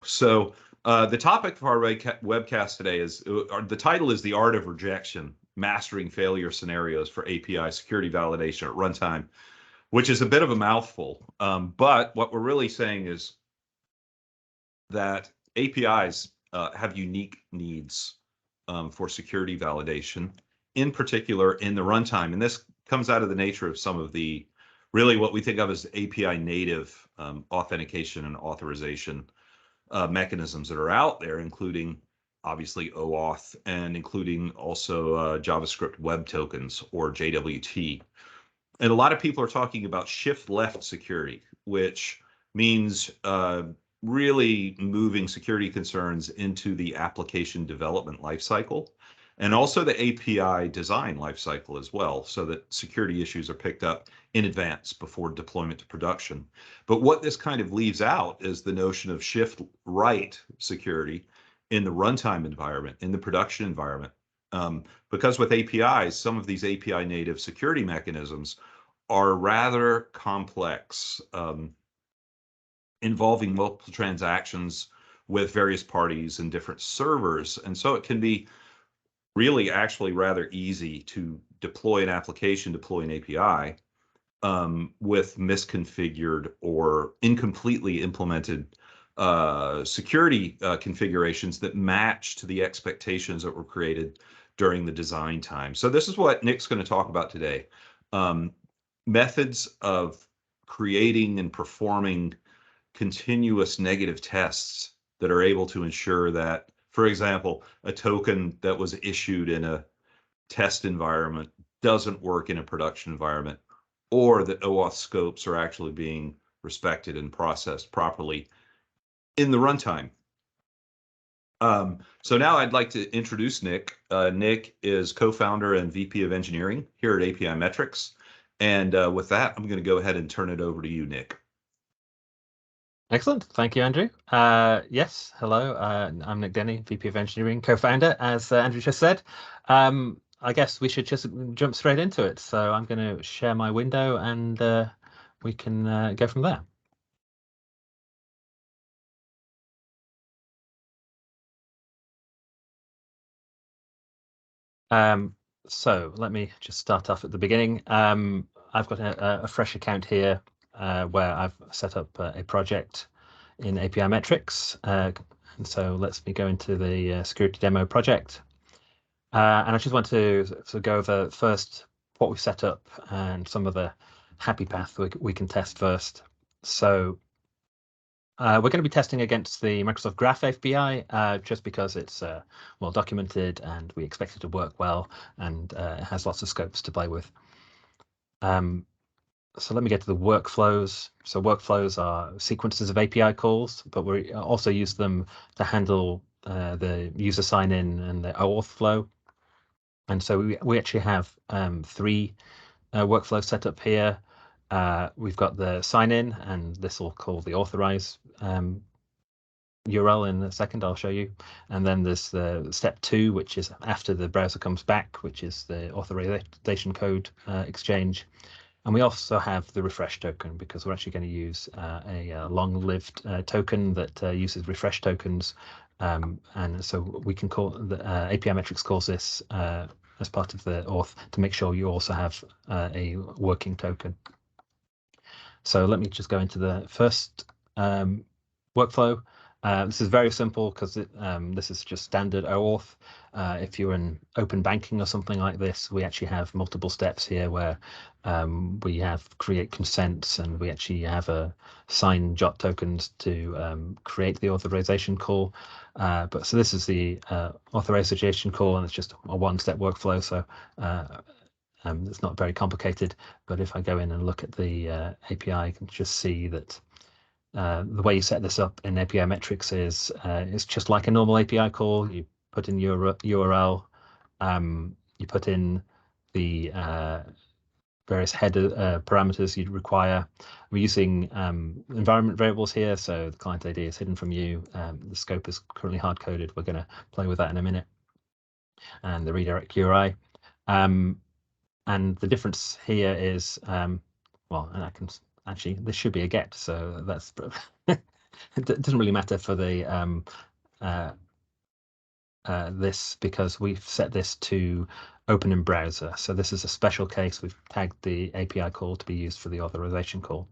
So the topic of our webcast today is, the title is The Art of Rejection, Mastering Failure Scenarios for API Security Validation at Runtime, which is a bit of a mouthful. But what we're really saying is that APIs have unique needs for security validation, in particular in the runtime. And this comes out of the nature of some of the, really what we think of as API native authentication and authorization mechanisms that are out there, including obviously OAuth and including also JavaScript Web tokens, or JWT. And a lot of people are talking about shift left security, which means really moving security concerns into the application development lifecycle, and also the API design lifecycle as well, so that security issues are picked up in advance before deployment to production. But what this kind of leaves out is the notion of shift right security in the runtime environment, in the production environment. Because with APIs, some of these API native security mechanisms are rather complex, involving multiple transactions with various parties and different servers. And so it can be really actually rather easy to deploy an application, deploy an API with misconfigured or incompletely implemented security configurations that match to the expectations that were created during the design time. So this is what Nick's going to talk about today. Methods of creating and performing continuous negative tests that are able to ensure that, for example, a token that was issued in a test environment doesn't work in a production environment, or that OAuth scopes are actually being respected and processed properly in the runtime. So now I'd like to introduce Nick. Nick is co-founder and VP of engineering here at APImetrics. And with that, I'm going to go ahead and turn it over to you, Nick. Excellent. Thank you, Andrew. Yes, hello. I'm Nick Denny, VP of Engineering, co-founder, as Andrew just said. I guess we should just jump straight into it. So I'm going to share my window and we can go from there. So let me just start off at the beginning. I've got a fresh account here where I've set up a project in APImetrics. And so let's me go into the security demo project. And I just want to sort of go over first what we've set up and some of the happy path we can test first. So we're going to be testing against the Microsoft Graph API just because it's well documented and we expect it to work well, and it has lots of scopes to play with. So let me get to the workflows. So workflows are sequences of API calls, but we also use them to handle the user sign-in and the OAuth flow. And so we actually have 3 workflows set up here. We've got the sign-in, and this will call the authorize URL in a second, I'll show you. And then there's the step 2, which is after the browser comes back, which is the authorization code exchange. And we also have the refresh token, because we're actually going to use a long-lived token that uses refresh tokens. And so we can call the APImetrics calls this as part of the auth to make sure you also have a working token. So let me just go into the first workflow. This is very simple because this is just standard OAuth. If you're in open banking or something like this, we actually have multiple steps here where we have create consents, and we actually have a sign JWT tokens to create the authorization call. But so this is the authorization call, and it's just a one-step workflow. So it's not very complicated. But if I go in and look at the API, I can just see that the way you set this up in APImetrics is it's just like a normal API call. You put in your URL, you put in the various header parameters you'd require. We're using environment variables here, so the client ID is hidden from you. The scope is currently hard-coded. We're going to play with that in a minute. And the redirect URI. And the difference here is, well, and I can actually, this should be a get, so that's it doesn't really matter for the this, because we've set this to open in browser. So this is a special case. We've tagged the API call to be used for the authorization call.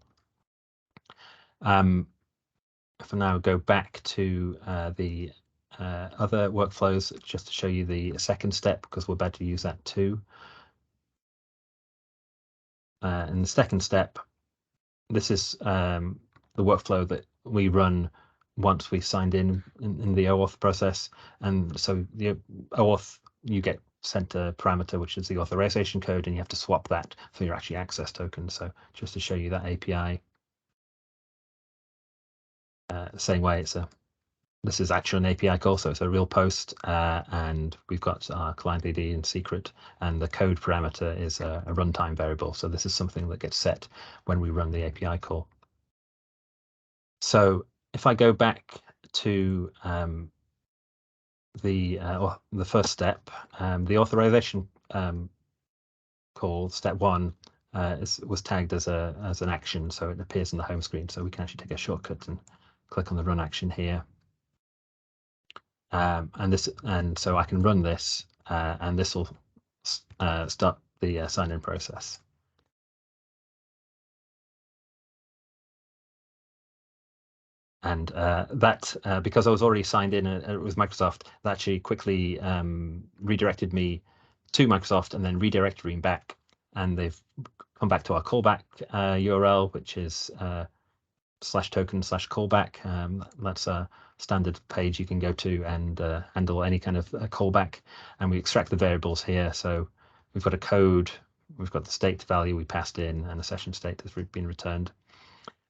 If I now go back to the other workflows, just to show you the second step, because we're about to use that too. In the second step, this is the workflow that we run once we've signed in the OAuth process. And so the OAuth, you get sent a parameter, which is the authorization code, and you have to swap that for your actually access token. So just to show you that API, the same way, this is actually an API call, so it's a real post, and we've got our client ID and secret, and the code parameter is a runtime variable. So this is something that gets set when we run the API call. So if I go back to the first step, the authorization call, step 1, was tagged as an action, so it appears in the home screen. So we can actually take a shortcut and click on the run action here. And so I can run this, and this will start the sign-in process. And that, because I was already signed in with Microsoft, that actually quickly redirected me to Microsoft and then redirected me back. And they've come back to our callback URL, which is /token/callback. That's a standard page you can go to and handle any kind of callback. And we extract the variables here. So we've got a code, we've got the state value we passed in, and a session state has been returned.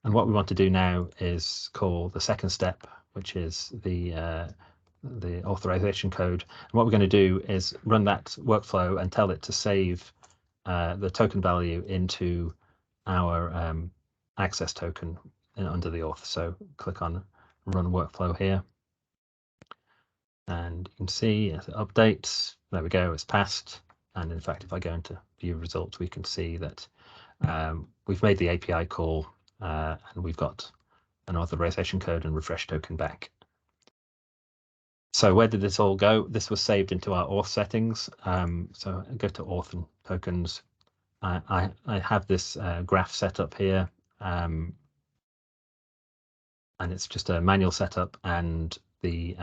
And what we want to do now is call the second step, which is the authorization code. And what we're going to do is run that workflow and tell it to save the token value into our access token under the auth. So click on run workflow here. And you can see as it updates, there we go, it's passed. And in fact, if I go into view results, we can see that we've made the API call, and we've got an authorization code and refresh token back. So where did this all go? This was saved into our auth settings. So I go to auth and tokens. I have this graph set up here, and it's just a manual setup. And the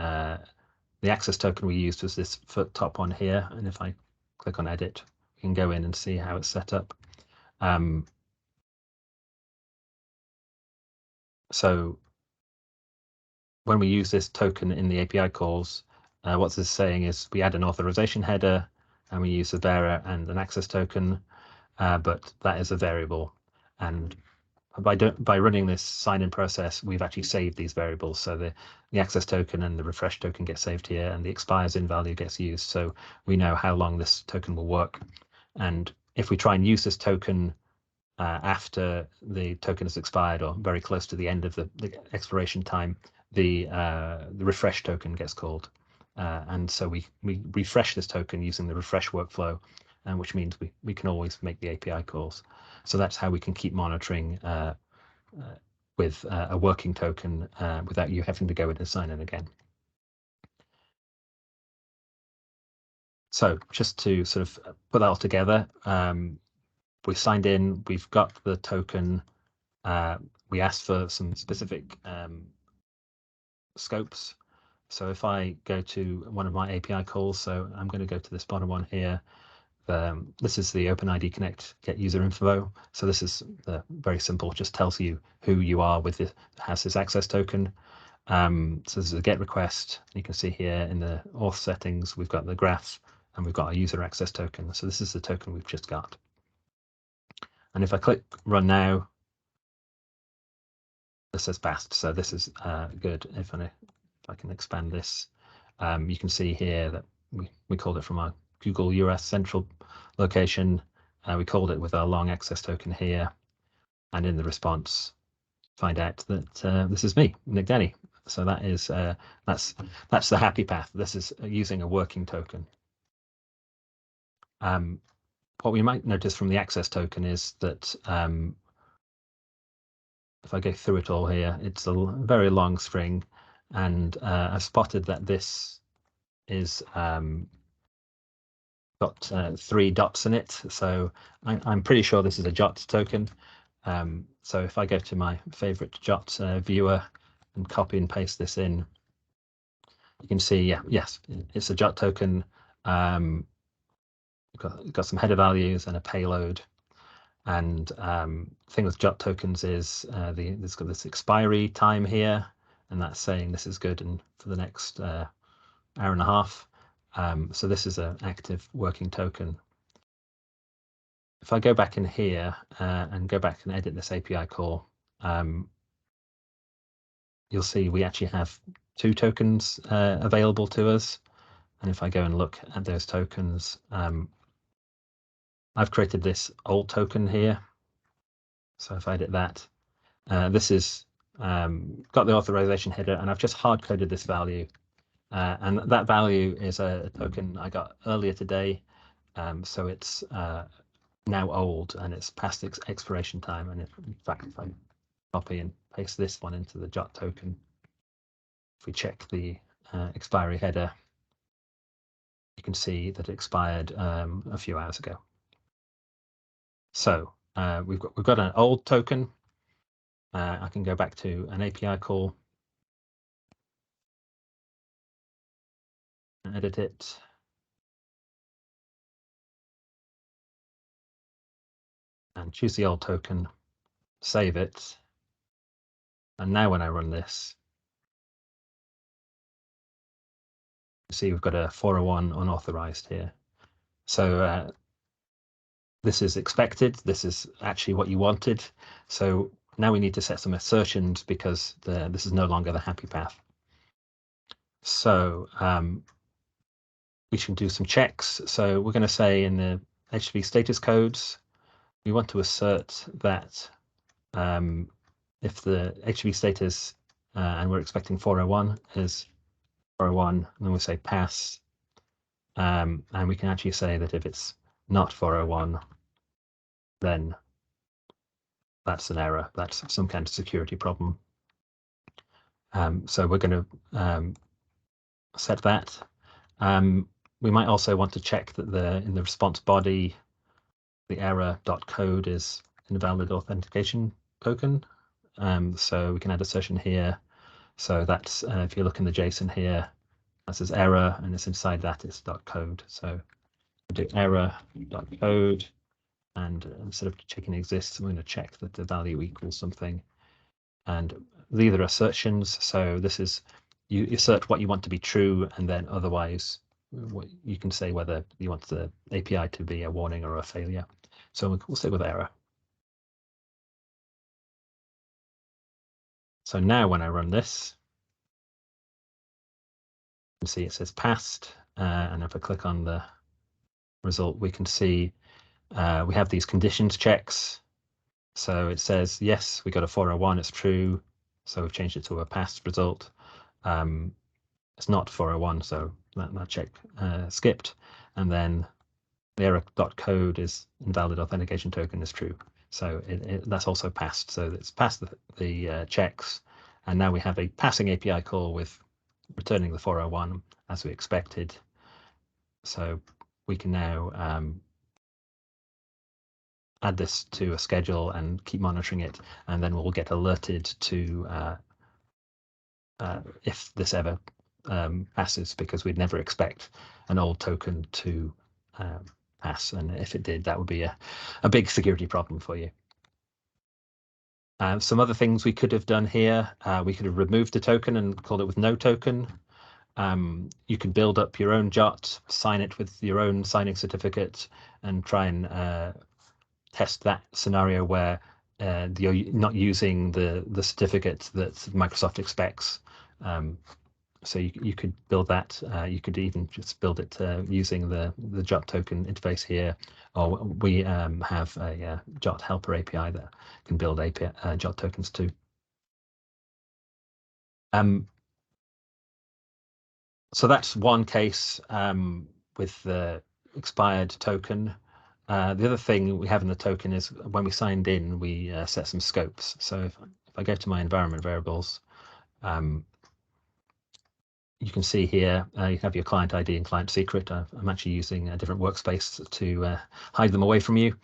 access token we used was this top one here. And if I click on edit, we can go in and see how it's set up. So when we use this token in the API calls, what this is saying is we add an authorization header and we use a bearer and an access token, but that is a variable. And by running this sign-in process, we've actually saved these variables. So the access token and the refresh token get saved here, and the expires in value gets used. So we know how long this token will work. And if we try and use this token after the token has expired or very close to the end of the expiration time, the refresh token gets called. And so we refresh this token using the refresh workflow, which means we can always make the API calls. So that's how we can keep monitoring with a working token without you having to go in and sign in again. So just to sort of put that all together, we signed in, we've got the token, we asked for some specific scopes. So if I go to one of my API calls, so I'm going to go to this bottom one here. This is the OpenID Connect get user info. So this is very simple, just tells you who you are with this, has this access token. So this is a get request. You can see here in the auth settings, we've got the graph and we've got a user access token. So this is the token we've just got. And if I click run now, this says passed. So this is good. If I can expand this, you can see here that we called it from our Google US Central location. We called it with our long access token here, and in the response, find out that this is me, Nick Denny. So that is that's the happy path. This is using a working token. What we might notice from the access token is that if I go through it all here, it's a very long string, and I've spotted that this is got 3 dots in it, so I'm pretty sure this is a JWT token. So if I go to my favorite JWT viewer and copy and paste this in, you can see, yeah, yes, it's a JWT token. Got some header values and a payload. And the thing with JWT tokens is it's got this expiry time here, and that's saying this is good and for the next hour and a half. So this is an active working token. If I go back in here and go back and edit this API call, you'll see we actually have 2 tokens available to us. And if I go and look at those tokens, I've created this old token here. So if I edit that, this is got the authorization header, and I've just hard-coded this value. And that value is a token I got earlier today. So it's now old and it's past its expiration time. And in fact, if I copy and paste this one into the JWT token, if we check the expiry header, you can see that it expired a few hours ago. So we've got an old token. I can go back to an API call and edit it. And choose the old token, save it. And now when I run this, you see we've got a 401 unauthorized here. So this is expected. This is actually what you wanted. So now we need to set some assertions because this is no longer the happy path. So we should do some checks. So we're going to say in the HTTP status codes, we want to assert that if the HTTP status and we're expecting 401 is 401, and then we say pass, and we can actually say that if it's not 401, then that's an error. That's some kind of security problem. So we're going to set that. We might also want to check that in the response body, the error.code is invalid authentication token. So we can add assertion here. So that's if you look in the JSON here, that says error, and it's inside that it's .code. So we'll do error.code, and instead of checking exists, I'm going to check that the value equals something. And these are assertions. So this is you assert what you want to be true, and then otherwise you can say whether you want the API to be a warning or a failure. So we'll stick with error. So now when I run this, you can see it says passed, and if I click on the result, we can see we have these conditions checks. So it says, yes, we got a 401, it's true. So we've changed it to a passed result. It's not 401, so that check skipped. And then the error.code is invalid authentication token is true. So that's also passed. So it's passed the checks. And now we have a passing API call with returning the 401 as we expected. So we can now add this to a schedule and keep monitoring it, and then we'll get alerted to if this ever passes, because we'd never expect an old token to pass, and if it did, that would be a big security problem for you. Some other things we could have done here, we could have removed the token and called it with no token. You could build up your own JWT, sign it with your own signing certificate, and try and test that scenario where you're not using the certificate that Microsoft expects. So you could build that. You could even just build it using the JWT token interface here, or we have a JWT helper API that can build JWT tokens too. So that's one case with the expired token. The other thing we have in the token is when we signed in, we set some scopes. So if if I go to my environment variables, you can see here you have your client ID and client secret. I'm actually using a different workspace to hide them away from you.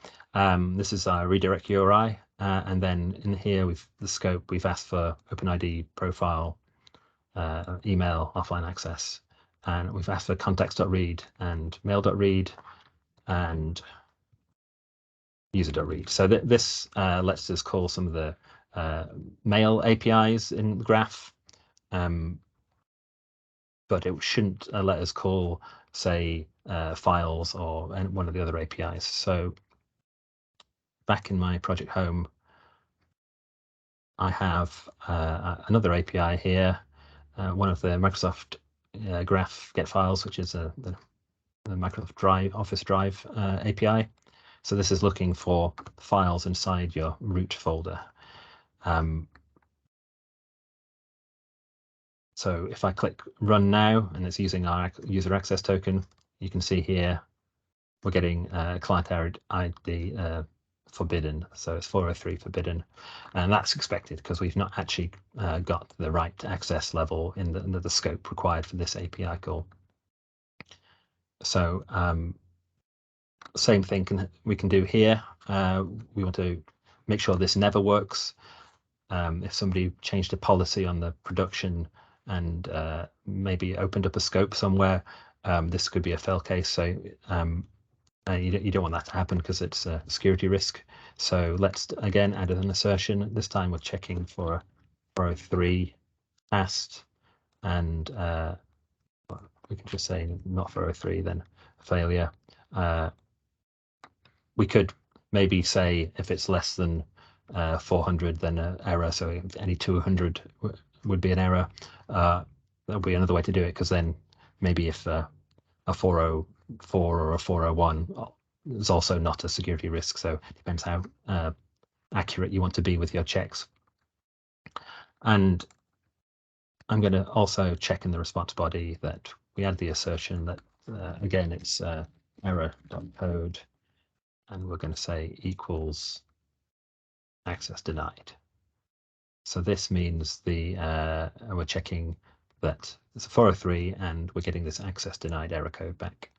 This is our redirect URI, and then in here with the scope, we've asked for OpenID profile, email, offline access, and we've asked for context.read and mail.read and user.read. So this lets us call some of the mail APIs in the graph. But it shouldn't let us call, say, files or one of the other APIs. So back in my project home, I have another API here, one of the Microsoft Graph get files, which is the Microsoft Drive, Office Drive API. So this is looking for files inside your root folder. So if I click run now, and it's using our user access token, you can see here we're getting client ID forbidden. So it's 403 forbidden, and that's expected because we've not actually got the right access level in the scope required for this API call. So same thing we can do here. We want to make sure this never works. If somebody changed a policy on the production and maybe opened up a scope somewhere, this could be a fail case. So you don't want that to happen because it's a security risk. So let's again add an assertion. This time we're checking for 403 passed, and we can just say not 403, then failure. We could maybe say if it's less than 400, then an error. So any 200 would be an error. That would be another way to do it, because then maybe if a 404 or a 401 is also not a security risk. So it depends how accurate you want to be with your checks. And I'm going to also check in the response body that we add the assertion that again it's error.code, and we're going to say equals access denied. So this means we're checking that it's a 403 and we're getting this access denied error code back.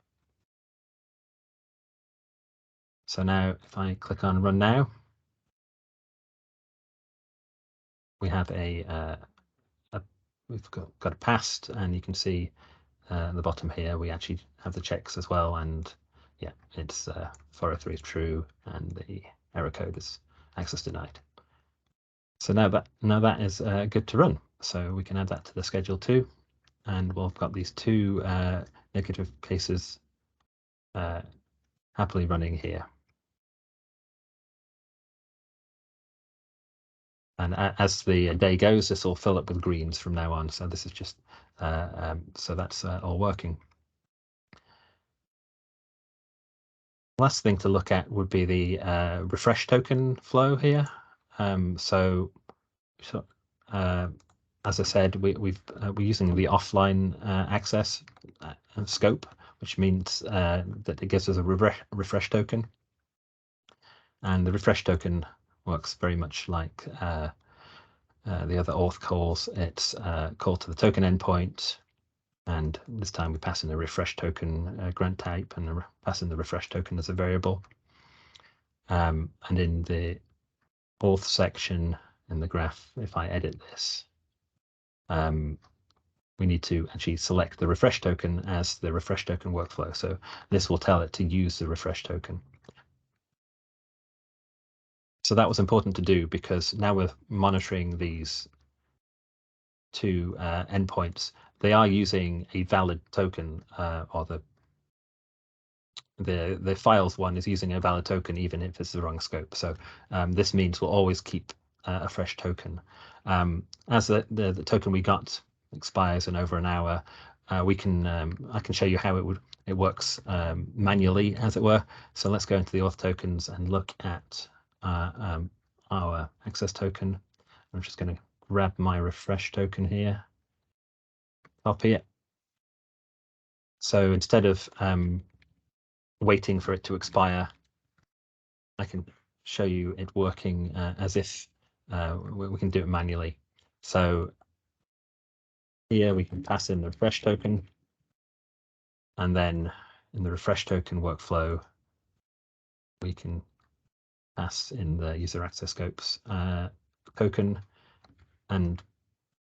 So now if I click on run now, we have we've got a passed, and you can see at the bottom here we actually have the checks as well, and yeah, it's 403 is true and the error code is access denied. So now that is good to run. So we can add that to the schedule too, and we've got these two negative cases happily running here. And as the day goes, this will fill up with greens from now on. So this is just so that's all working. Last thing to look at would be the refresh token flow here. So as I said, we're using the offline access scope, which means that it gives us a refresh token. And the refresh token works very much like the other auth calls. It's called to the token endpoint, and this time we pass in a refresh token grant type and pass in the refresh token as a variable. And in the auth section in the graph, if I edit this, we need to actually select the refresh token as the refresh token workflow. So this will tell it to use the refresh token. So that was important to do because now we're monitoring these two endpoints. They are using a valid token, or the files one is using a valid token even if it's the wrong scope. So this means we'll always keep a fresh token. As the token we got expires in over an hour, I can show you how it works manually, as it were. So let's go into the auth tokens and look at our access token. I'm just going to grab my refresh token here, copy it. So instead of waiting for it to expire, I can show you it working as if we can do it manually. So here we can pass in the refresh token, and then in the refresh token workflow, we can pass in the user access scopes token, and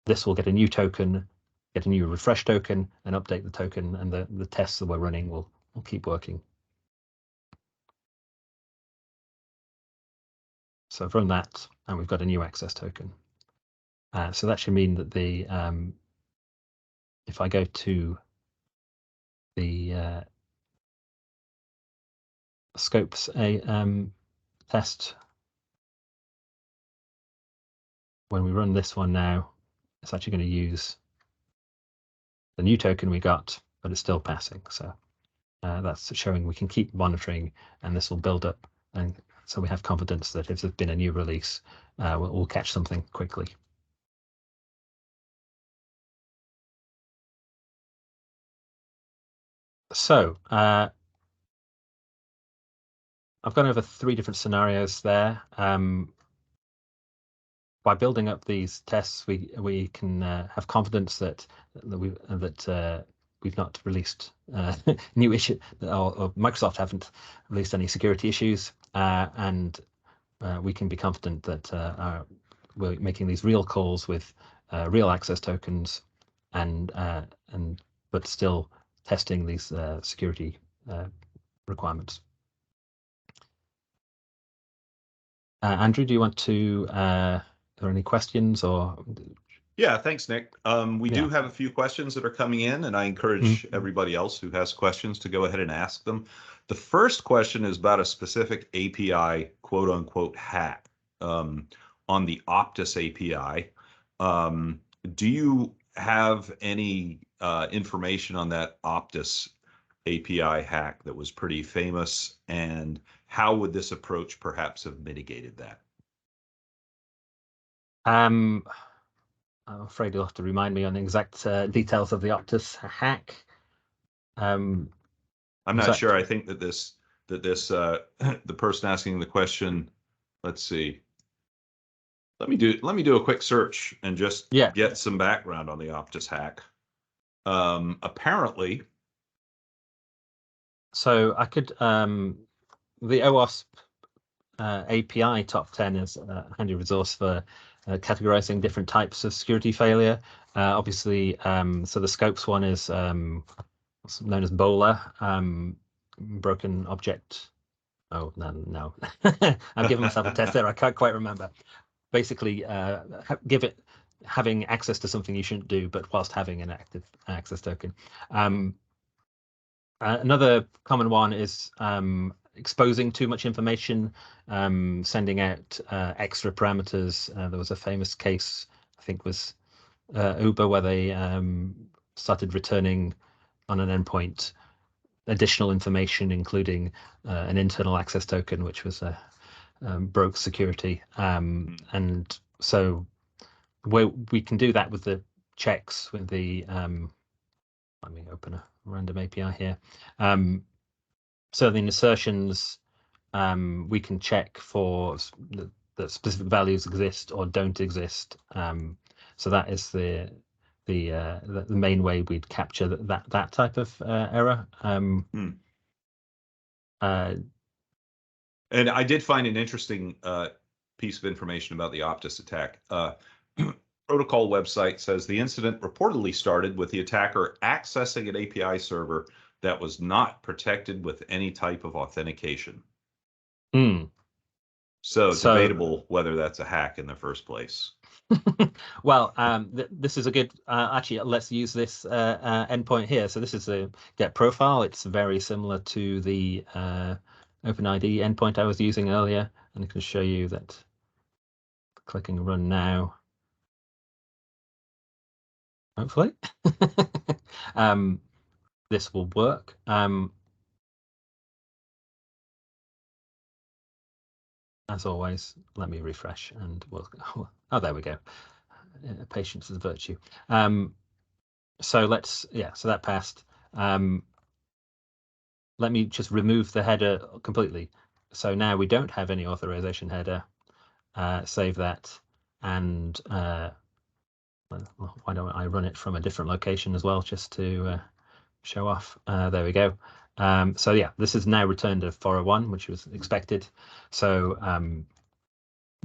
this will get a new token, get a new refresh token, and update the token, and the tests that we're running will keep working. So I've run that, and we've got a new access token. So that should mean that the if I go to the scopes test, when we run this one now, it's actually going to use the new token we got, but it's still passing. So that's showing we can keep monitoring, and this will build up, and so we have confidence that if there's been a new release, we'll catch something quickly. So I've gone over 3 different scenarios there. By building up these tests, we can have confidence that we've not released new issue, or Microsoft haven't released any security issues, and we can be confident that we're making these real calls with real access tokens, and but still testing these security requirements. Andrew, do you want to? Are there any questions or? Yeah, thanks, Nick. We do have a few questions that are coming in, and I encourage everybody else who has questions to go ahead and ask them. The first question is about a specific API, quote unquote, hack on the Optus API. Do you have any information on that Optus API hack that was pretty famous, and how would this approach perhaps have mitigated that? I'm afraid you'll have to remind me on the exact details of the Optus hack. I'm not sure. I think that the person asking the question, let's see. Let me do a quick search and just get some background on the Optus hack. Apparently. So I could the OWASP API top 10 is a handy resource for categorizing different types of security failure. Obviously, so the scopes one is what's known as BOLA, broken object. Oh, no. I'm giving myself a test there. I can't quite remember. Basically, having access to something you shouldn't do, but whilst having an active access token. Another common one is exposing too much information, sending out extra parameters. There was a famous case, I think, was Uber, where they started returning on an endpoint additional information, including an internal access token, which was broke security. And so we can do that with the checks, with the let me open a random API here. So in assertions, we can check for that specific values exist or don't exist. So that is the main way we'd capture that type of error. And I did find an interesting piece of information about the Optus attack. Protocol website says the incident reportedly started with the attacker accessing an API server that was not protected with any type of authentication. So debatable whether that's a hack in the first place. Well, this is a good, actually, let's use this endpoint here. So this is a get profile. It's very similar to the OpenID endpoint I was using earlier, and I can show you that clicking run now. Hopefully, this will work. As always, let me refresh and we'll. Oh, there we go. Patience is a virtue. So let's, so that passed. Let me just remove the header completely. So now we don't have any authorization header. Save that. and why don't I run it from a different location as well, just to show off. There we go. So yeah, this has now returned a 401, which was expected. So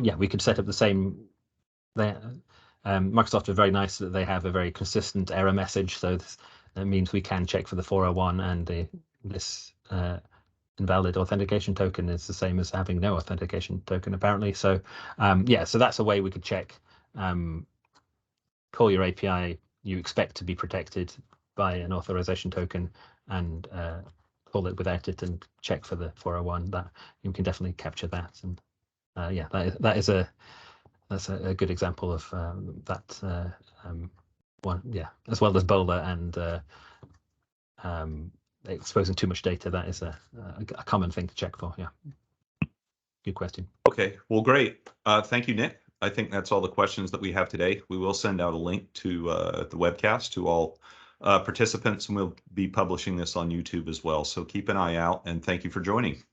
yeah, we could set up the same there. Microsoft are very nice that they have a very consistent error message. So that means we can check for the 401, and this invalid authentication token is the same as having no authentication token, apparently. So yeah, so that's a way we could check. Call your API, you expect to be protected by an authorization token, and call it without it and check for the 401. That you can definitely capture that. And yeah, that's a good example of that one. Yeah, as well as Bowler and exposing too much data. That is a common thing to check for. Yeah, good question. Okay, well, great. Thank you, Nick. I think that's all the questions that we have today. We will send out a link to the webcast to all participants, and we'll be publishing this on YouTube as well. So keep an eye out, and thank you for joining.